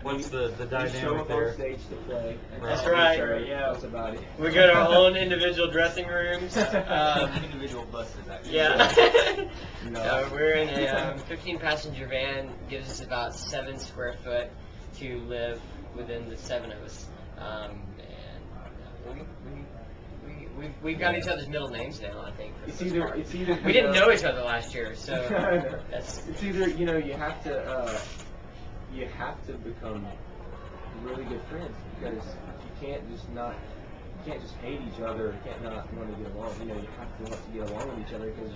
What's the We show dynamic up there? on stage to play. And Right. That's tell the right. shirt. Yeah. That's about it. We go to our own individual dressing rooms. Individual buses, actually. Yeah. No. So we're in a 15-passenger van. Gives us about 7 square foot to live within the 7 of us. We've got each other's middle names now, I think. For the most part. It's either We didn't know each other last year, so that's. It's either you have to become really good friends because you can't just hate each other. You can't not want to get along. You have to want to get along with each other because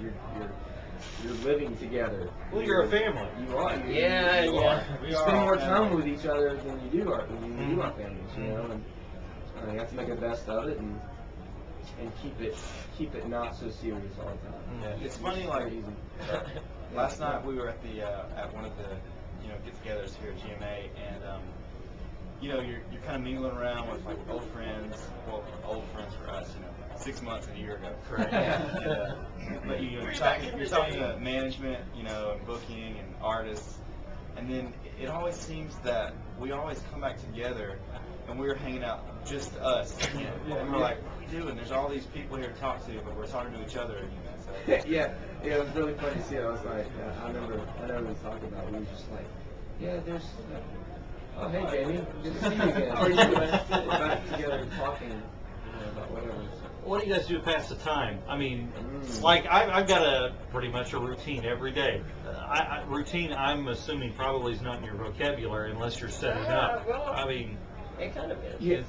you're living together. Well, you're a family. You are. Yeah. You spend more time with each other than you do our families. And you have to make the best of it and keep it not so serious all the time. Yeah. It's funny, like last night we were at one of the get-togethers here at GMA, and you're kind of mingling around with like old friends. Well, old friends for us, 6 months and a year ago. Correct. But you're talking to management, and booking and artists, and then it always seems that we always come back together, and we're hanging out just us. And we're like, what are we doing? There's all these people here to talk to, but we're talking to each other. So. Yeah, it was really funny to see. I was like, I know we was talking about. We were just like, yeah, there's. Oh, hey, Jamie, good to see you again. We're back together talking about whatever. What do you guys do to pass the time? I mean, like I've got pretty much a routine every day. Routine, I'm assuming probably is not in your vocabulary unless you're setting up. Well, I mean, it kind of is.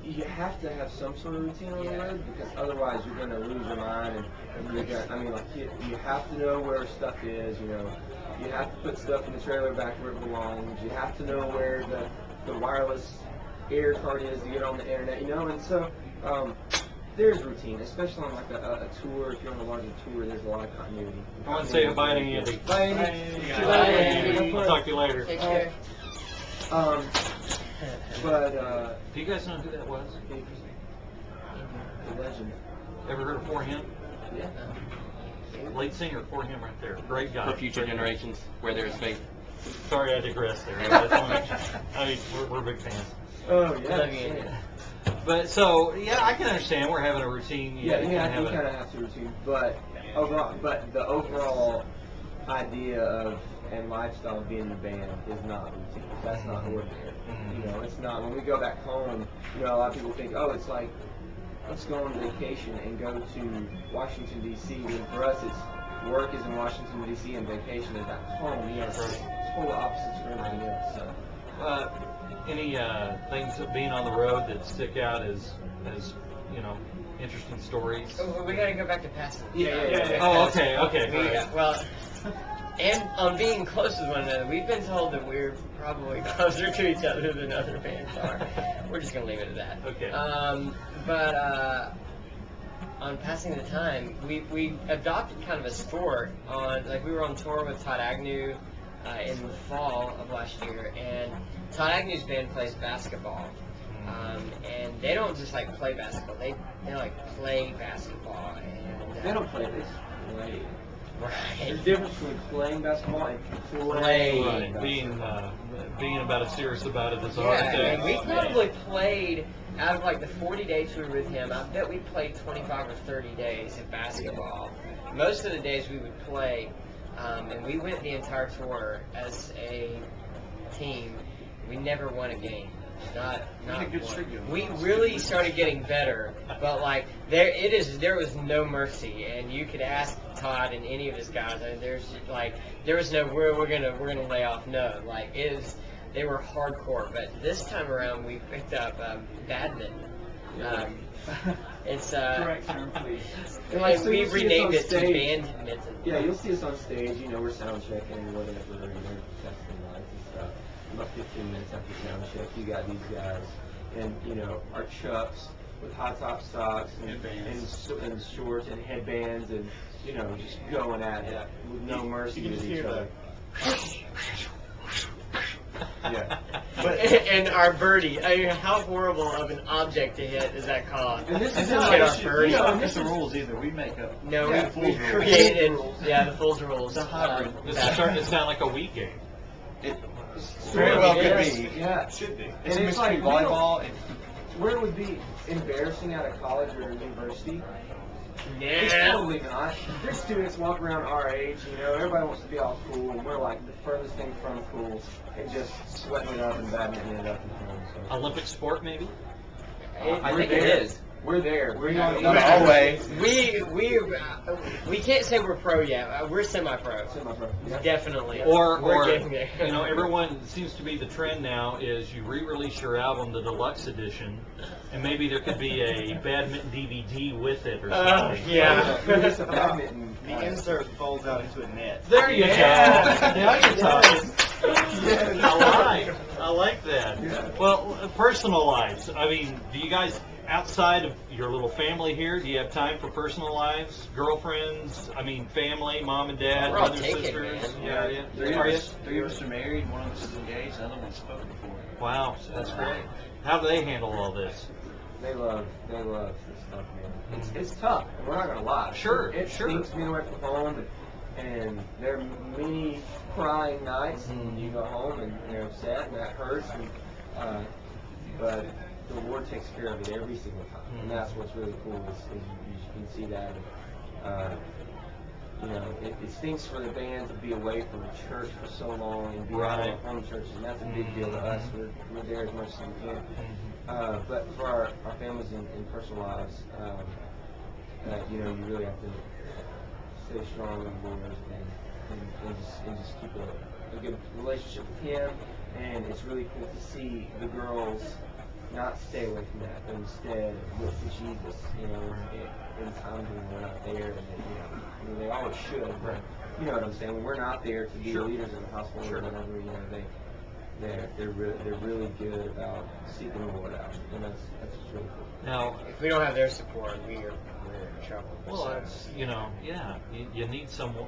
You have to have some sort of routine on the road because otherwise you're going to lose your mind. And you have to know where stuff is. You have to put stuff in the trailer back where it belongs. You have to know where the wireless air card is to get on the internet. And so there's routine, especially on like a tour. If you're on a larger tour, there's a lot of continuity. I want to say goodbye to Andy. Bye, Andy. I'll talk to you later. Take care. But Do you guys know who that was? the legend. Ever heard of For Him? Yeah. Lead singer For Him right there. Great guy. For future generations, where there is faith. Sorry I digressed there. I mean, we're big fans. Oh yeah. Love you. But so, yeah, I can understand we're having a routine. Yeah, you have kind of have to routine, but the overall idea of and lifestyle of being in the band is not routine. That's not ordinary. It's not. When we go back home, a lot of people think, oh, it's like let's go on vacation and go to Washington D.C. When for us, it's work is in Washington D.C. and vacation is back home. It's total opposites from everything else. So. Any things of being on the road that stick out as interesting stories? Oh, we gotta go back to passing. Yeah. Oh, okay. Well, and on being close with one another, we've been told that we're probably closer to each other than other bands are. We're just gonna leave it at that. Okay. But on passing the time, we adopted kind of a sport on, like, we were on tour with Todd Agnew in the fall of last year, and Todd Agnew's band plays basketball, and they don't just like play basketball, they like play basketball, and They don't play this. Play. right. There's a difference between playing basketball and Play. Right. Being about as serious about it as Yeah, hard and we probably played, out of like the 40 days we were with him, I bet we played 25 or 30 days of basketball. Most of the days we would play, and we went the entire tour as a team. We never won a game. Not a good one. streak going. We really started getting better, but like there was no mercy, and you could ask Todd and any of his guys. I mean, there was no we're gonna lay off. No, like they were hardcore. But this time around we picked up badminton. It's Correct term, please. like So we you'll see us on renamed it to stage. bandminton. Yeah, you'll see us on stage. We're sound checking and whatever, and we're testing lights and stuff. About 15 minutes after sound check, you got these guys, and our chucks with high top socks and shorts and headbands, and just going at it with no mercy You can with just each hear other. Yeah. And our birdie. I mean, how horrible of an object to hit is that called? And this It's is not how like our birdie. it's the rules either. We make up. No, Yeah, we Fool's created rules. the Fool's rules. It's a hybrid. It's starting to sound like a Wii game. Very well could Yes, be. Yeah. Should be. And It's a it's mystery like, volleyball. where it would be embarrassing out of college or university, it's Yeah. totally not. There's students walk around our age, everybody wants to be all cool, and we're like the furthest thing from cool, and just sweating it up and badminton it up and home. So. Olympic sport, maybe? I think there. it is. We're there. We're Always. We can't say we're pro yet. We're semi-pro. Semi-pro. Yeah. Definitely. Or we're getting there. everyone seems to be the trend now is you re-release your album, the deluxe edition, and maybe there could be a badminton DVD with it or something. Yeah. It's a badminton. The insert folds out into a net. There you Yeah. go. Now you're talking. Yes. I like that. Yeah. Well, personal lives. I mean, do you guys, outside of your little family here, do you have time for personal lives? Girlfriends? I mean, family, mom and dad, We're all brothers, taken, sisters? man. Yeah, yeah. Three Are you? of us are married, one of us is engaged, the other one's spoken for. Wow, that's great. How do they handle all this? They love this stuff, man. It's tough. We're not gonna lie. Sure, It sure. stinks being away from home, and there are many crying nights, and you go home and you're upset, and that hurts. But the Lord takes care of it every single time, and that's what's really cool. Is you can see that. It stinks for the band to be away from church for so long and be out of our home churches, and that's a big deal to us. We're there as much as we can. But for our families and personal lives, you really have to stay strong in the Lord and just keep a good relationship with Him. And it's really cool to see the girls not stay away from that, but instead look to Jesus, in times when we're not there, and they always should, but you know what I'm saying, when we're not there to be leaders in the household or whatever, they're really good about seeking the Lord out, and that's just really cool. Now, if we don't have their support, we're in trouble. Well, it's, you need someone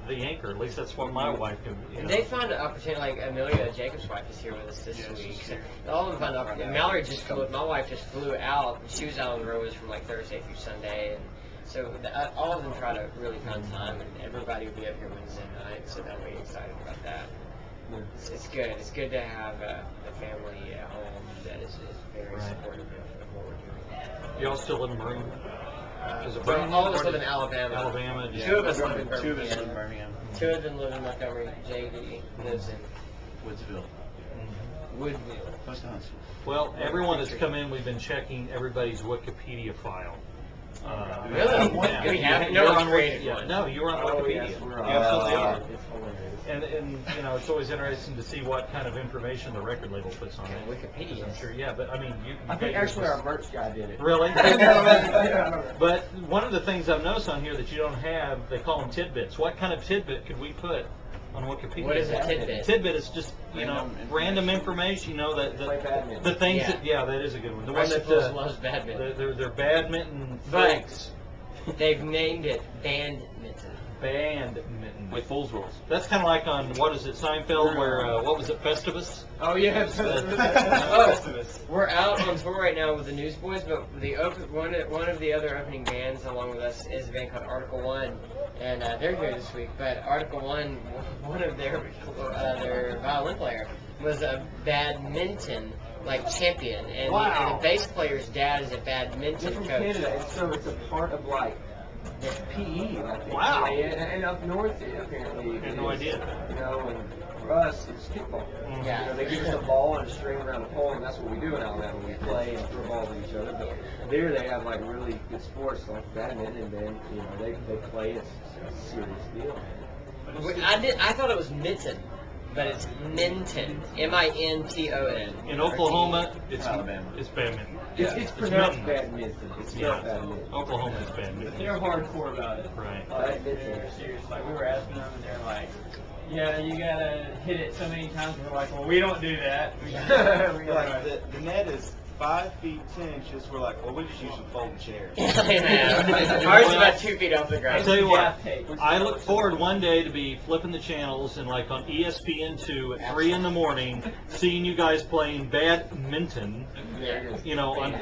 the anchor. At least that's what my wife can. And they found an opportunity, like Amelia, Jacob's wife, is here with us this week. So all of them found an opportunity. Mallory just flew. My wife just flew out. She was out on the road from like Thursday through Sunday, and so all of them try to really find time. And everybody will be up here Wednesday night, so they'll be excited about that. It's good. It's good to have a family at home that is very supportive of what we're doing. You all still live in Birmingham? All of us live in Alabama. Alabama. Two of us live in Two of us Birmingham. live in Birmingham. Two of them live in Montgomery. JD lives in Woodsville. Woodville. Close to Huntsville. Well, everyone that's come in, we've been checking everybody's Wikipedia file. Really? Yeah. We haven't? You're No one's on created Wiki- one. No, you're on Wikipedia. Yes, we're You absolutely are. It's hilarious. And it's always interesting to see what kind of information the record label puts on it. Wikipedia. I'm sure, yeah, but I mean, you I think got actually yours- our merch guy did it. Really? Yeah. But one of the things I've noticed on here that you don't have, they call them tidbits. What kind of tidbit could we put on Wikipedia? What is a tidbit? Tidbit is just, random information, Play badminton. the things Yeah. that is a good one. The Our one that, schools loves badminton. they're badminton But- freaks. They've named it Bandminton. Badminton. With fool's rules. That's kind of like on, what is it, Seinfeld, where, what was it, Festivus? Oh yeah. Oh. We're out on tour right now with the Newsboys, but one of the other opening bands along with us is a band called Article One, and they're here this week. But Article One, one of their violin player was a badminton champion, and the bass player's dad is a badminton They're from coach. Canada, and so it's a part of the PE. Wow. And up north, apparently. I had no idea. And for us, it's kickball. Yeah. They give us a ball and a string around the pole, and that's what we do in Alabama. We play and throw balls at each other. But there, they have really good sports like badminton, and then they play. It's a serious deal. I thought it was mitten, but it's Minton. Minton. In Oklahoma, it's Alabama. It's badminton. It's pronounced mitten. badminton. It's Yeah. not badminton. Oklahoma is badminton. They're hardcore about it. Right. Like, they're serious. Like, we were asking them, and they're like, yeah, you gotta hit it so many times. We're like, well, we don't do that. The net is 5 feet 10 inches. We're like, well, we just use some folding chairs. Ours is about 2 feet off the I'll ground. tell you what, Gaff tape. I look forward one day to be flipping the channels and on ESPN2 at 3 in the morning, seeing you guys playing badminton, Yeah. on